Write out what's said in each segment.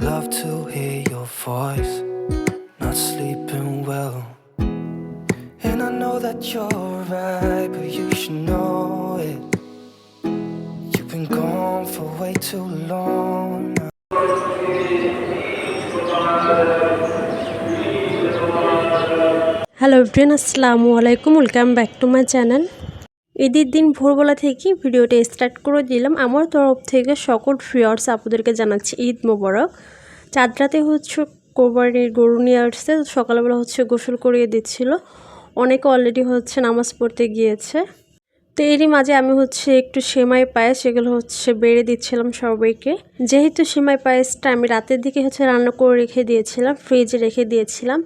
Love to hear your voice, not sleeping well. And I know that you're right, but you should know it. You've been gone for way too long now. Hello everyone, আসসালামু আলাইকুম। Welcome back to my channel. ঈদের দিন ভোরবেলা থেকে ভিডিওটা start করে দিলাম। আমার তরফ থেকে সকল ভিউয়ার্স আপুদেরকে জানাচ্ছি ঈদ মোবারক। চাঁদ রাতে হচ্ছে কোরবানির গরু নিয়ে আসছে, সকালবেলা হচ্ছে গোসল করিয়ে দিচ্ছিল। অনেকে অলরেডি হচ্ছে নামাজ পড়তে গিয়েছে। তো এরই মাঝে আমি হচ্ছে একটু সেমাই পায়েস সেগুলো হচ্ছে বেড়ে দিচ্ছিলাম সবাইকে। যেহেতু সেমাই পায়েসটা আমি রাতের দিকে হচ্ছে রান্না করে রেখে দিয়েছিলাম, ফ্রিজে রেখে দিয়েছিলাম।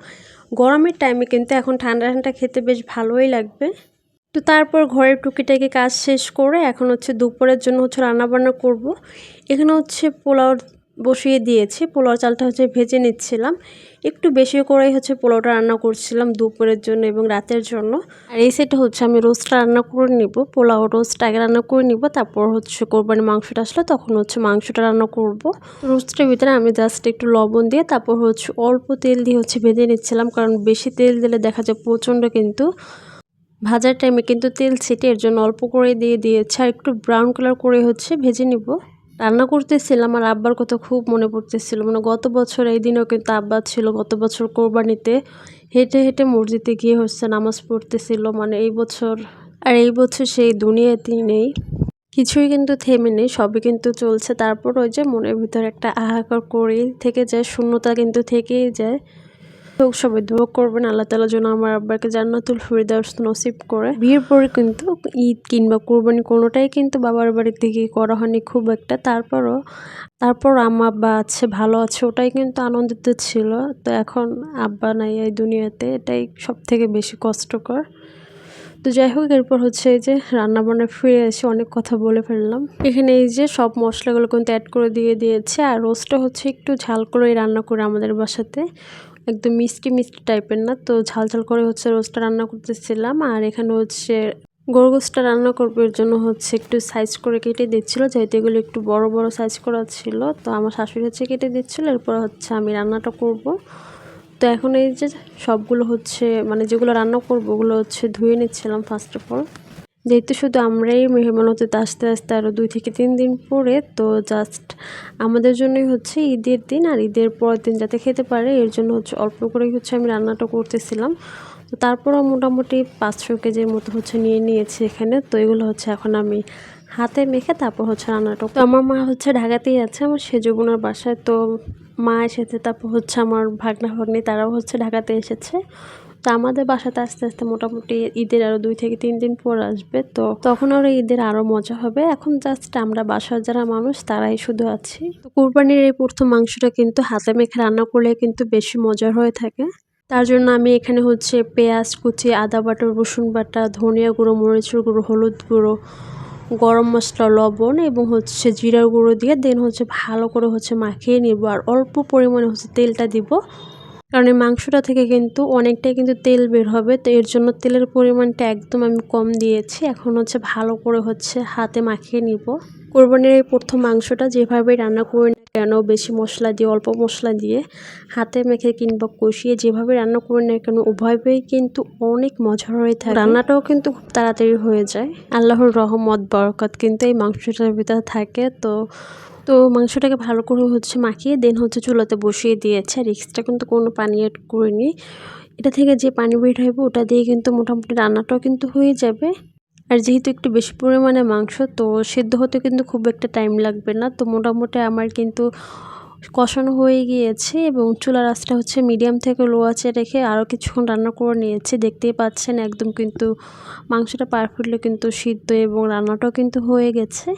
গরমের টাইমে কিন্তু এখন ঠান্ডা ঠান্ডা খেতে বেশ ভালোই লাগবে। তো তারপর ঘরের টুকিটাকি কাজ শেষ করে এখন হচ্ছে দুপুরের জন্য হচ্ছে রান্নাবান্না করব। এখানে হচ্ছে পোলাও বসিয়ে দিয়েছি, পোলাও চালটা হচ্ছে ভেজে নিচ্ছিলাম। একটু বেশি করেই হচ্ছে পোলাওটা রান্না করছিলাম দুপুরের জন্য এবং রাতের জন্য। আর এই সেটটা হচ্ছে আমি রোস্টটা রান্না করে নিব, পোলাও রোস্ট আগে রান্না করে নিব, তারপর হচ্ছে কোরবানির মাংসটা আসলে তখন হচ্ছে মাংসটা রান্না করব। রোস্টের ভিতরে আমি জাস্ট একটু লবণ দিয়ে তারপর হচ্ছে অল্প তেল দিয়ে হচ্ছে ভেজে নিচ্ছিলাম, কারণ বেশি তেল দিলে দেখা যায় প্রচণ্ড কিন্তু ভাজার টাইমে কিন্তু তেল ছিটে, এর জন্য অল্প করে দিয়ে দিয়েছে। আর একটু ব্রাউন কালার করে হচ্ছে ভেজে নিব। রান্না করতেছিলাম আর আব্বার কথা খুব মনে পড়তেছিল। মানে গত বছর এই দিনও কিন্তু আব্বা ছিল, গত বছর কোরবানিতে হেঁটে হেঁটে মসজিদে গিয়ে হচ্ছে নামাজ পড়তেছিল। মানে এই বছর সেই দুনিয়াতেই নেই, কিছুই কিন্তু থেমে নেই, সবই কিন্তু চলছে। তারপর ওই যে মনের ভিতরে একটা হাহাকার করেই থেকে যায়, শূন্যতা কিন্তু থেকেই যায়। তো সবাই দোয়া করবেন আল্লাহ তাআলা যেন আমার আব্বাকে জান্নাতুল ফিরদাউস নসিব করে। বিয়ের পরে কিন্তু ঈদ কিংবা কোরবানি কোনোটাই কিন্তু বাবার বাড়ি থেকে করা হয়নি খুব একটা। তারপর আম্মা আব্বা আছে, ভালো আছে, ওটাই কিন্তু আনন্দিত ছিল। তো এখন আব্বা নাই এই দুনিয়াতে, এটাই সব থেকে বেশি কষ্টকর। তো যাই হোক, এরপর হচ্ছে এই যে রান্নাবান্না ফিরে এসে অনেক কথা বলে ফেললাম। এখানে এই যে সব মশলাগুলো কিন্তু অ্যাড করে দিয়ে দিয়েছে। আর রোস্টটা হচ্ছে একটু ঝাল করেই রান্না করে আমাদের বাসাতে, একদম মিষ্টি মিষ্টি টাইপের না। তো ঝাল ঝাল করে হচ্ছে রোস্টটা রান্না করতেছিলাম। আর এখানে হচ্ছে গরু গোশটা রান্না করবো, এর জন্য হচ্ছে একটু সাইজ করে কেটে দিচ্ছিলো, যেহেতু এগুলো একটু বড় বড় সাইজ করা ছিল। তো আমার শাশুড়ি হচ্ছে কেটে দিচ্ছিলো, এরপর হচ্ছে আমি রান্নাটা করব। তো এখন এই যে সবগুলো হচ্ছে মানে যেগুলো রান্না করবো ওগুলো হচ্ছে ধুয়ে নিচ্ছিলাম ফার্স্ট অফ অল। যেহেতু শুধু আমরাই মেহমান অতিথি আস্তে আস্তে আরও 2 থেকে 3 দিন পরে, তো জাস্ট আমাদের জন্যই হচ্ছে ঈদের দিন আর ঈদের পরের দিন যাতে খেতে পারে এর জন্য হচ্ছে অল্প করেই হচ্ছে আমি রান্নাটা করতেছিলাম। তো তারপরও মোটামুটি 500 কেজির মতো হচ্ছে নিয়ে নিয়েছি এখানে। তো এগুলো হচ্ছে এখন আমি হাতে মেখে তারপর হচ্ছে রান্নাটা। তো আমার মা হচ্ছে ঢাকাতেই আছে, আমার সেজবুনার বাসায়। তো মা এসেছে, তারপর হচ্ছে আমার ভাগনা ভাগ্নি তারাও হচ্ছে ঢাকাতে এসেছে। তো আমাদের বাসাতে আস্তে আস্তে মোটামুটি ঈদের আরও 2 থেকে 3 দিন পর আসবে, তো তখন আরও ঈদের আরও মজা হবে। এখন জাস্ট আমরা বাসার যারা মানুষ তারাই শুধু আছি। তো কোরবানির এই প্রথম মাংসটা কিন্তু হাতে মেখে রান্না করলে কিন্তু বেশি মজার হয়ে থাকে। তার জন্য আমি এখানে হচ্ছে পেঁয়াজ কুচি, আদা বাটা, রসুন বাটা, ধনিয়া গুঁড়ো, মরিচের গুঁড়ো, হলুদ গুঁড়ো, গরম মশলা, লবণ এবং হচ্ছে জিরার গুঁড়ো দিয়ে দেন হচ্ছে ভালো করে হচ্ছে মাখিয়ে নিব। আর অল্প পরিমাণে হচ্ছে তেলটা দিব, কারণ এই মাংসটা থেকে কিন্তু অনেকটাই কিন্তু তেল বের হবে। তো এর জন্য তেলের পরিমাণটা একদম আমি কম দিয়েছি। এখন হচ্ছে ভালো করে হচ্ছে হাতে মাখিয়ে নিব। কোরবানির এই প্রথম মাংসটা যেভাবে রান্না করি না কেন, বেশি মশলা দিয়ে অল্প মশলা দিয়ে হাতে মেখে কিংবা কষিয়ে যেভাবে রান্না করি না কেন, উভয়ভাবেই কিন্তু অনেক মজার হয়ে থাকে। রান্নাটাও কিন্তু খুব তাড়াতাড়ি হয়ে যায়। আল্লাহর রহমত বরকত কিন্তু এই মাংসটার ভিতরে থাকে। তো মাংসটাকে ভালো করে হচ্ছে মাখিয়ে দেন হচ্ছে চুলাতে বসিয়ে দিয়েছে। আর এক্সট্রা কিন্তু কোনো পানি অ্যাড করিনি, এটা থেকে যে পানি বের হবে ওটা দিয়ে কিন্তু মোটামুটি রান্নাটাও কিন্তু হয়ে যাবে। আর যেহেতু একটু বেশি পরিমাণে মাংস, তো সেদ্ধ হতে কিন্তু খুব একটা টাইম লাগবে না। তো মোটামুটি আমার কিন্তু কষানো হয়ে গিয়েছে এবং চুলার আঁচটা হচ্ছে মিডিয়াম থেকে লো আঁচে রেখে আরও কিছুক্ষণ রান্না করে নিয়েছি। দেখতেই পাচ্ছেন একদম কিন্তু মাংসটা পারফেক্টলি কিন্তু সিদ্ধ এবং রান্নাটাও কিন্তু হয়ে গেছে।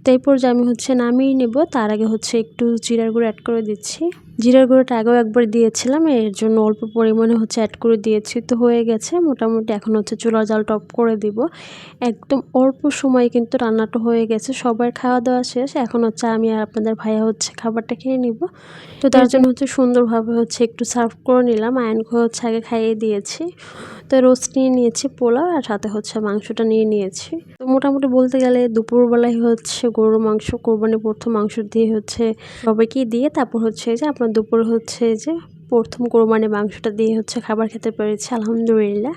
তো এই পর্যায়ে আমি হচ্ছে নামিয়ে নেব, তার আগে হচ্ছে একটু জিরার গুঁড়ো অ্যাড করে দিচ্ছি। জিরার গুঁড়োটা আগেও একবার দিয়েছিলাম, এর জন্য অল্প পরিমাণে হচ্ছে অ্যাড করে দিয়েছি। তো হয়ে গেছে মোটামুটি। এখন হচ্ছে চুলার জালটা অফ করে দিব। একদম অল্প সময়ে কিন্তু রান্নাটা হয়ে গেছে। সবার খাওয়া দাওয়া শেষ। এখন হচ্ছে আমি আর আপনাদের ভাইয়া হচ্ছে খাবারটা খেয়ে নিব। তো তার জন্য হচ্ছে সুন্দরভাবে হচ্ছে একটু সার্ভ করে নিলাম। আয়নকে হচ্ছে আগে খাইয়ে দিয়েছি। তো রোস্ট নিয়ে নিয়েছি, পোলাও, আর সাথে হচ্ছে মাংসটা নিয়ে নিয়েছি। তো মোটামুটি বলতে গেলে দুপুরবেলায় হচ্ছে গরুর মাংস, কোরবানি প্রথম মাংস দিয়ে হচ্ছে সবাইকেই দিয়ে তারপর হচ্ছে যে আপনার দুপুরে হচ্ছে যে প্রথম কোরবানি মাংসটা দিয়ে হচ্ছে খাবার খেতে পেরেছি, আলহামদুলিল্লাহ।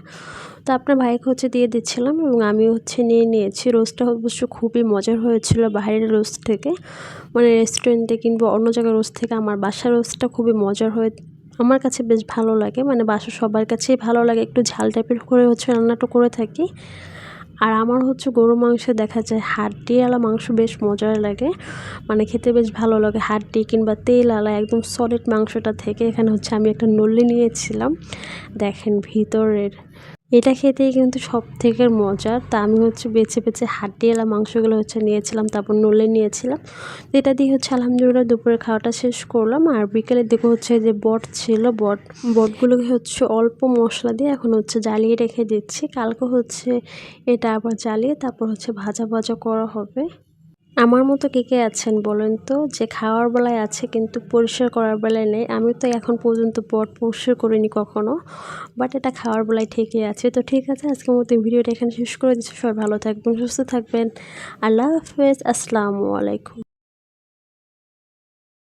তো আপনার ভাইকে হচ্ছে দিয়ে দিচ্ছিলাম এবং আমি হচ্ছে নিয়ে নিয়েছি। রোস্টটা অবশ্য খুবই মজার হয়েছিল বাইরের রোস্ট থেকে, মানে রেস্টুরেন্টে কিংবা অন্য জায়গার রোস্ট থেকে আমার বাসার রোস্টটা খুবই মজার হয়ে আমার কাছে বেশ ভালো লাগে, মানে বাসার সবার কাছেই ভালো লাগে। একটু ঝাল টাইপের করে হচ্ছে রান্নাটা করে থাকি। আর আমার হচ্ছে গরুর মাংসে দেখা যায় হাড্ডিওয়ালা মাংস বেশ মজার লাগে, মানে খেতে বেশ ভালো লাগে। হাড্ডি কিংবা তেলওয়ালা একদম সলিড মাংসটা থেকে এখানে হচ্ছে আমি একটা নল্লি নিয়েছিলাম, দেখেন ভিতরের, এটা খেতেই কিন্তু সব থেকে মজার। তা আমি হচ্ছে বেছে বেছে হাড্ডিওয়ালা মাংসগুলো হচ্ছে নিয়েছিলাম, তারপর নলে নিয়েছিলাম। এটা দিয়ে হচ্ছে আলহামদুলিল্লাহ দুপুরে খাওয়াটা শেষ করলাম। আর বিকেলের দিকে হচ্ছে যে বট ছিল, বটগুলোকে হচ্ছে অল্প মশলা দিয়ে এখন হচ্ছে জ্বালিয়ে রেখে দিচ্ছি। কালকে হচ্ছে এটা আবার জ্বালিয়ে তারপর হচ্ছে ভাজা ভাজা করা হবে। আমার মতো কে কে আছেন বলেন তো, যে খাওয়ার বেলায় আছে কিন্তু পরিষ্কার করার বেলায় নেই। আমি তো এখন পর্যন্ত পট পরিষ্কার করিনি কখনো, বাট এটা খাওয়ার বেলায় ঠিকই আছে। তো ঠিক আছে, আজকের মতো ভিডিওটা এখানে শেষ করে দিচ্ছি। সবাই ভালো থাকবেন, সুস্থ থাকবেন। আল্লাহ হাফেজ, আসসালামু আলাইকুম।